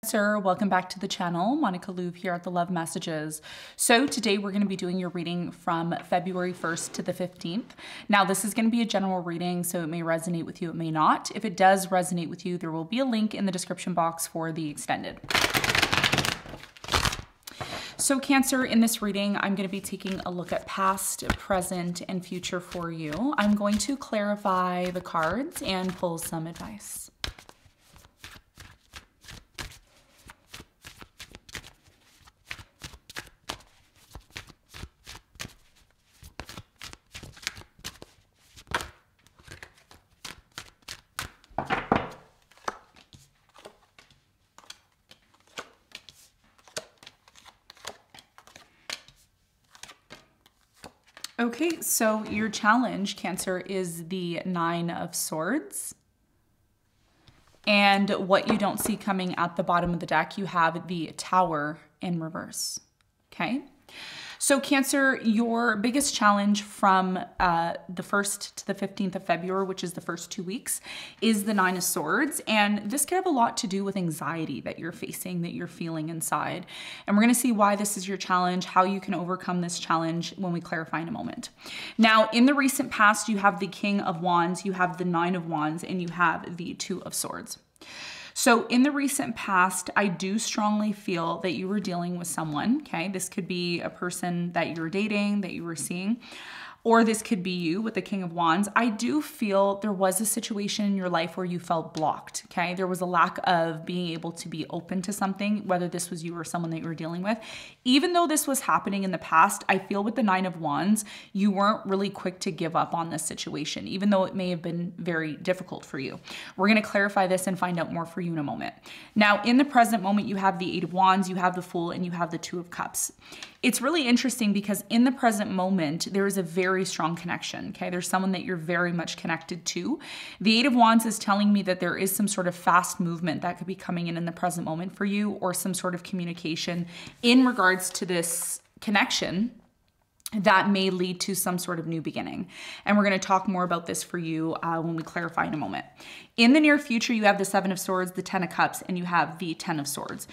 Cancer, welcome back to the channel. Monica Louv here at the Love Messages. So today we're going to be doing your reading from February 1st to the 15th. Now this is going to be a general reading, so it may resonate with you, it may not. If it does resonate with you, there will be a link in the description box for the extended. So Cancer, in this reading, I'm going to be taking a look at past, present, and future for you. I'm going to clarify the cards and pull some advice. Okay, so your challenge, Cancer, is the Nine of Swords. And what you don't see coming at the bottom of the deck, you have the Tower in reverse, okay? So Cancer, your biggest challenge from the 1st to the 15th of February, which is the first 2 weeks, is the Nine of Swords. And this could have a lot to do with anxiety that you're facing, that you're feeling inside. And we're going to see why this is your challenge, how you can overcome this challenge when we clarify in a moment. Now, in the recent past, you have the King of Wands, you have the Nine of Wands, and you have the Two of Swords. So in the recent past, I do strongly feel that you were dealing with someone, okay? This could be a person that you were dating, that you were seeing, or this could be you with the King of Wands. I do feel there was a situation in your life where you felt blocked, okay? There was a lack of being able to be open to something, whether this was you or someone that you were dealing with. Even though this was happening in the past, I feel with the Nine of Wands, you weren't really quick to give up on this situation, even though it may have been very difficult for you. We're gonna clarify this and find out more for you in a moment. Now, in the present moment, you have the Eight of Wands, you have the Fool, and you have the Two of Cups. It's really interesting because in the present moment, there is a very strong connection, okay? There's someone that you're very much connected to. The Eight of Wands is telling me that there is some sort of fast movement that could be coming in the present moment for you, or some sort of communication in regards to this connection that may lead to some sort of new beginning. And we're going to talk more about this for you when we clarify in a moment. In the near future, you have the Seven of Swords, the Ten of Cups, and you have the Ten of Swords.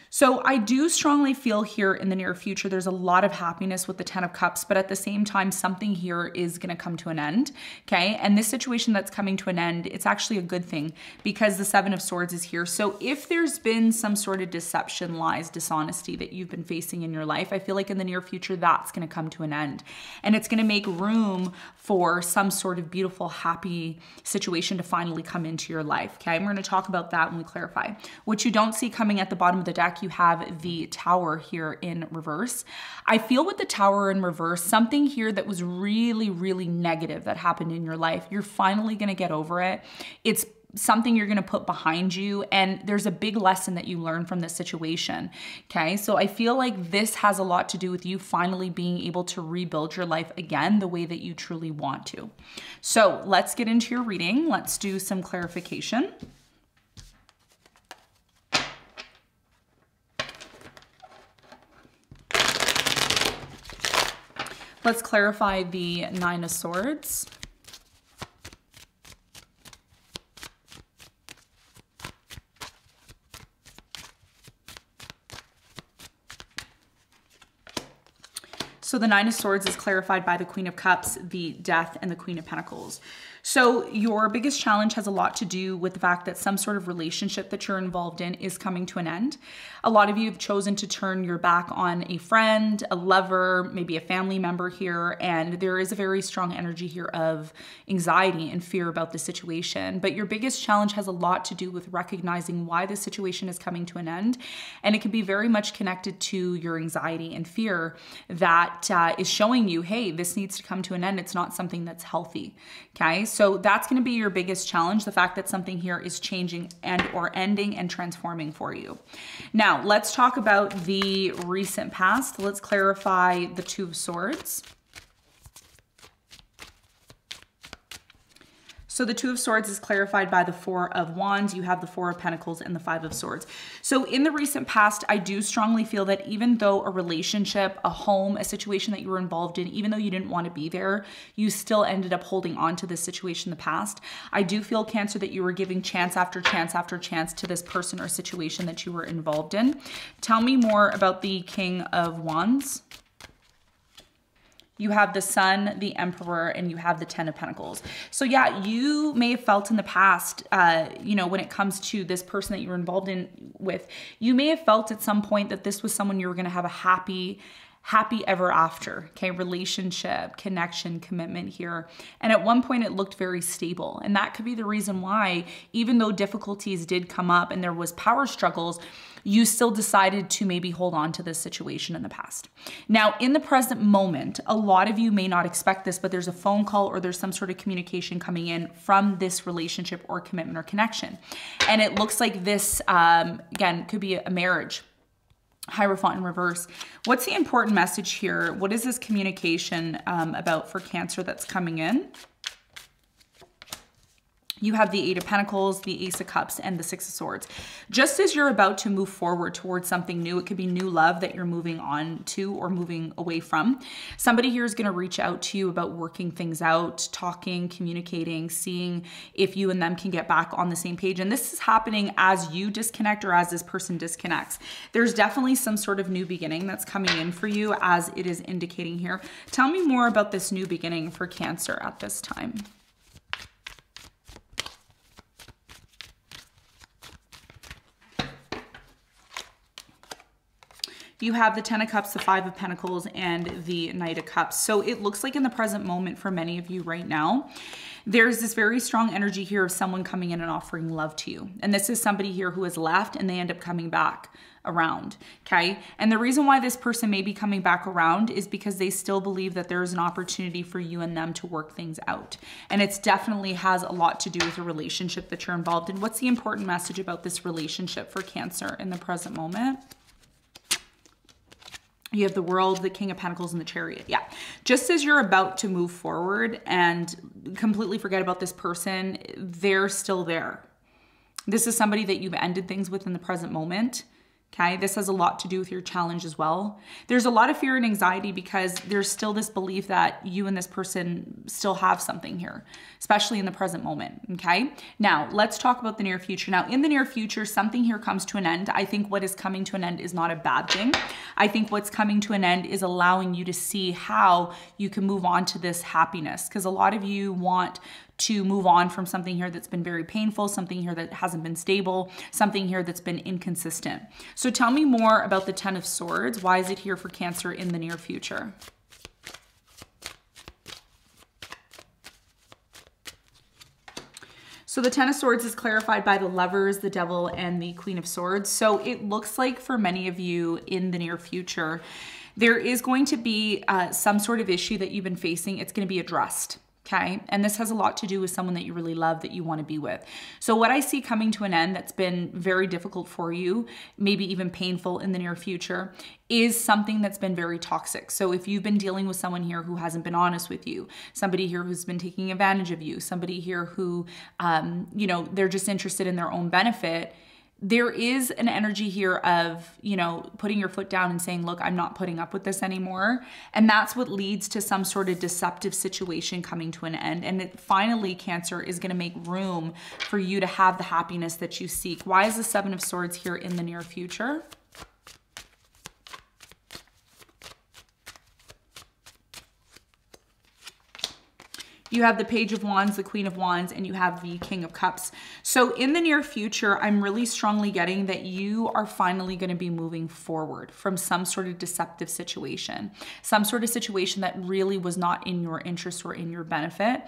So I do strongly feel here in the near future, there's a lot of happiness with the Ten of Cups, but at the same time, something here is going to come to an end, okay? And this situation that's coming to an end, it's actually a good thing because the Seven of Swords is here. So if there's been some sort of deception, lies, dishonesty that you've been facing in your life, I feel like in the near future, that's going to come to an end. And it's going to make room for some sort of beautiful, happy situation to finally come into your life, okay? And we're going to talk about that when we clarify. What you don't see coming at the bottom of the deck, you have the Tower here in reverse. I feel with the Tower in reverse, something here that was really, really negative that happened in your life, you're finally going to get over it. It's something you're going to put behind you, and there's a big lesson that you learn from this situation, okay? So I feel like this has a lot to do with you finally being able to rebuild your life again the way that you truly want to. So let's get into your reading. Let's do some clarification. Let's clarify the Nine of Swords. So the Nine of Swords is clarified by the Queen of Cups, the Death, and the Queen of Pentacles. So your biggest challenge has a lot to do with the fact that some sort of relationship that you're involved in is coming to an end. A lot of you have chosen to turn your back on a friend, a lover, maybe a family member here, and there is a very strong energy here of anxiety and fear about the situation. But your biggest challenge has a lot to do with recognizing why the situation is coming to an end, and it can be very much connected to your anxiety and fear that is showing you, hey, this needs to come to an end. It's not something that's healthy, okay? So that's going to be your biggest challenge, the fact that something here is changing and or ending and transforming for you. Now, let's talk about the recent past. Let's clarify the Two of Swords. So the Two of Swords is clarified by the Four of Wands. You have the Four of Pentacles and the Five of Swords. So in the recent past, I do strongly feel that even though a relationship, a home, a situation that you were involved in, even though you didn't want to be there, you still ended up holding on to this situation in the past. I do feel, Cancer, that you were giving chance after chance after chance to this person or situation that you were involved in. Tell me more about the King of Wands. You have the Sun, the Emperor, and you have the Ten of Pentacles. So yeah, you may have felt in the past, you know, when it comes to this person that you were involved in with, you may have felt at some point that this was someone you were going to have a happy ever after, okay? Relationship, connection, commitment here. And at one point it looked very stable. And that could be the reason why, even though difficulties did come up and there was power struggles, you still decided to maybe hold on to this situation in the past. Now, in the present moment, a lot of you may not expect this, but there's a phone call or there's some sort of communication coming in from this relationship or commitment or connection. And it looks like this, again, could be a marriage. Hierophant in reverse. What's the important message here? What is this communication about for Cancer that's coming in? You have the Eight of Pentacles, the Ace of Cups, and the Six of Swords. Just as you're about to move forward towards something new, it could be new love that you're moving on to or moving away from. Somebody here is going to reach out to you about working things out, talking, communicating, seeing if you and them can get back on the same page. And this is happening as you disconnect or as this person disconnects. There's definitely some sort of new beginning that's coming in for you, as it is indicating here. Tell me more about this new beginning for Cancer at this time. You have the Ten of Cups, the Five of Pentacles, and the Knight of Cups. So it looks like in the present moment for many of you right now, there's this very strong energy here of someone coming in and offering love to you. And this is somebody here who has left and they end up coming back around, okay? And the reason why this person may be coming back around is because they still believe that there is an opportunity for you and them to work things out. And it's definitely has a lot to do with the relationship that you're involved in. What's the important message about this relationship for Cancer in the present moment? You have the World, the King of Pentacles, and the Chariot. Yeah. Just as you're about to move forward and completely forget about this person, they're still there. This is somebody that you've ended things with in the present moment. Okay, this has a lot to do with your challenge as well. There's a lot of fear and anxiety because there's still this belief that you and this person still have something here, especially in the present moment, okay? Now, let's talk about the near future. Now, in the near future, something here comes to an end. I think what is coming to an end is not a bad thing. I think what's coming to an end is allowing you to see how you can move on to this happiness, because a lot of you want to move on from something here that's been very painful, something here that hasn't been stable, something here that's been inconsistent. So tell me more about the Ten of Swords. Why is it here for Cancer in the near future? So the Ten of Swords is clarified by the Lovers, the Devil, and the Queen of Swords. So it looks like for many of you in the near future, there is going to be some sort of issue that you've been facing. It's going to be addressed. Okay. And this has a lot to do with someone that you really love, that you want to be with. So what I see coming to an end that's been very difficult for you, maybe even painful in the near future, is something that's been very toxic. So if you've been dealing with someone here who hasn't been honest with you, somebody here who's been taking advantage of you, somebody here who, you know, they're just interested in their own benefit, there is an energy here of, you know, putting your foot down and saying, look, I'm not putting up with this anymore. And that's what leads to some sort of deceptive situation coming to an end. And it finally, Cancer, is going to make room for you to have the happiness that you seek. Why is the Seven of Swords here in the near future? You have the Page of Wands, the Queen of Wands, and you have the King of Cups. So in the near future, I'm really strongly getting that you are finally going to be moving forward from some sort of deceptive situation, some sort of situation that really was not in your interest or in your benefit.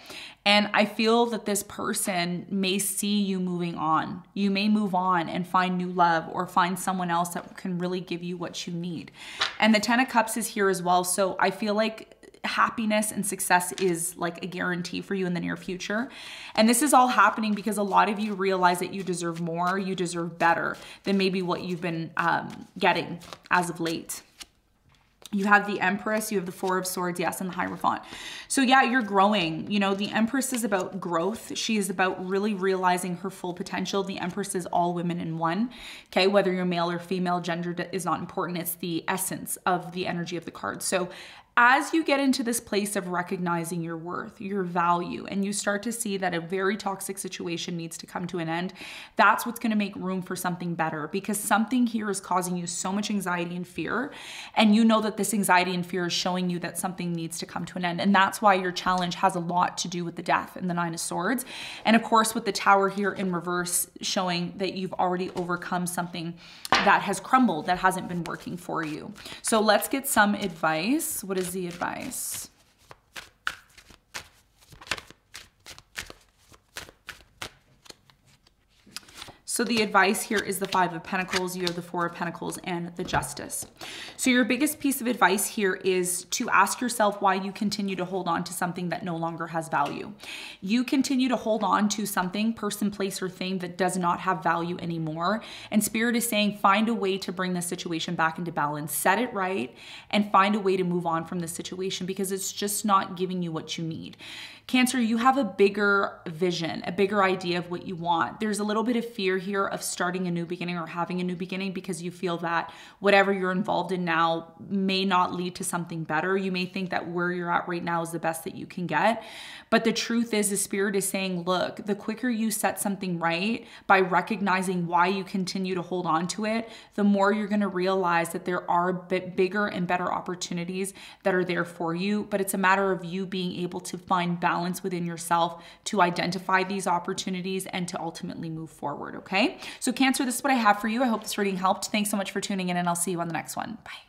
And I feel that this person may see you moving on. You may move on and find new love or find someone else that can really give you what you need. And the Ten of Cups is here as well. So I feel like happiness and success is like a guarantee for you in the near future. And this is all happening because a lot of you realize that you deserve more, you deserve better than maybe what you've been getting as of late. You have the Empress, you have the Four of Swords, yes, and the Hierophant. So yeah, you're growing. You know, the Empress is about growth. She is about really realizing her full potential. The Empress is all women in one. Okay, whether you're male or female, gender is not important. It's the essence of the energy of the card. So as you get into this place of recognizing your worth, your value, and you start to see that a very toxic situation needs to come to an end, that's what's going to make room for something better, because something here is causing you so much anxiety and fear. And you know that this anxiety and fear is showing you that something needs to come to an end. And that's why your challenge has a lot to do with the Death and the Nine of Swords. And of course, with the Tower here in reverse, showing that you've already overcome something that has crumbled, that hasn't been working for you. So let's get some advice. What is the advice? So the advice here is the Five of Pentacles, you have the Four of Pentacles, and the Justice. So your biggest piece of advice here is to ask yourself why you continue to hold on to something that no longer has value. You continue to hold on to something, person, place, or thing that does not have value anymore. And Spirit is saying, find a way to bring the situation back into balance, set it right, and find a way to move on from this situation, because it's just not giving you what you need. Cancer, you have a bigger vision, a bigger idea of what you want. There's a little bit of fear here of starting a new beginning or having a new beginning, because you feel that whatever you're involved in now may not lead to something better. You may think that where you're at right now is the best that you can get. But the truth is, the Spirit is saying, look, the quicker you set something right by recognizing why you continue to hold on to it, the more you're going to realize that there are bigger and better opportunities that are there for you. But it's a matter of you being able to find balance within yourself to identify these opportunities and to ultimately move forward, okay? So Cancer, this is what I have for you. I hope this reading helped. Thanks so much for tuning in, and I'll see you on the next one. Bye.